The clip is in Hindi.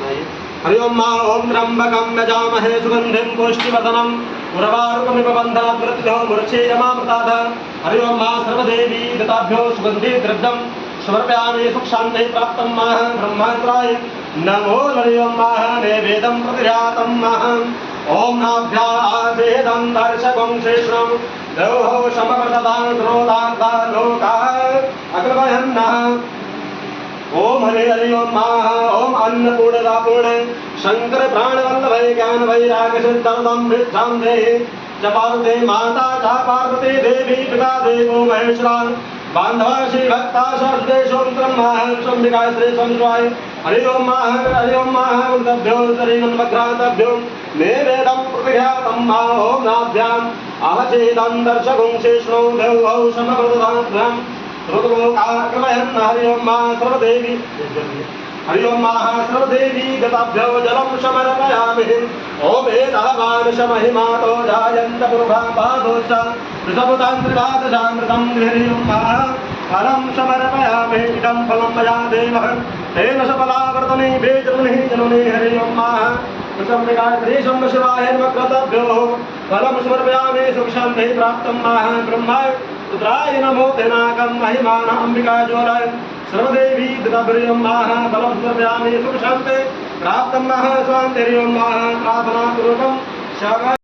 हरि ओम मा ओम त्र्यंबकं यजामहे सुगंधिं पुष्टिवर्धनम् उर्वारुकमिव बन्धनात् मृत्योः मूर्च्छेयमामृतात्। हरि ओम मा सर्वदेवी दत्ताभ्यो सुगन्धि द्रव्यं समर्पयामि सुक्षान्ते प्राप्तं माह ब्रह्मास्त्राय नमो। हरि ओम माह नैवेदं प्रतिघातं माह ओम नाभ्यासेदं दर्शकं शेषं देवो समवर्ततां क्रोधान्ता लोकाः अग्रवयन्नः। ओम हरे हरि ओम माह ओम अन्नपूर्णदा पूर्ण शंकर प्राणवल्लभ ज्ञान वैराग्य सिद्धांतम भिक्षां देहि च पार्वती माता च पार्वती देवी पिता देवो महेश्वरा बांधवा श्री भक्ता सर्वेशों ब्रह्मा संविका श्री संस्वाय। हरि ओम माह उद्धभ्यो शरीरं वक्रातभ्यो नैवेदं प्रतिघातं मा ओम नाभ्याम् आहचेदं दर्शकं शेषणो देवौ समवर्तताभ्याम् हरि ओम मा सर्वदेवी हरि ओम मा सर्वदेवी गताभ्यो जलं समर्पयामि। ओम एतावान् समहिमातो जायन्त पुरुषा पादोश्च ऋषभतान्त्रिवादशामृतं। हरि ओम मा फलं समर्पयामि इदं फलं मया देवः तेन सफलावर्तने वेदमुनिः जनने। हरि ओम मा संविका श्री शिवाय नमः फलं समर्पयामि सुक्षान्ते प्राप्तं माह ब्रह्मा रुद्राय नमो दिनाकं महिमान अंबिका ज्वराय सर्वदेवी दत्ताभ्यो माह फलं समर्पयामि सुखशान्ते प्राप्तं माह स्वान्ते। हरि ओम माह प्रार्थना पूर्वकं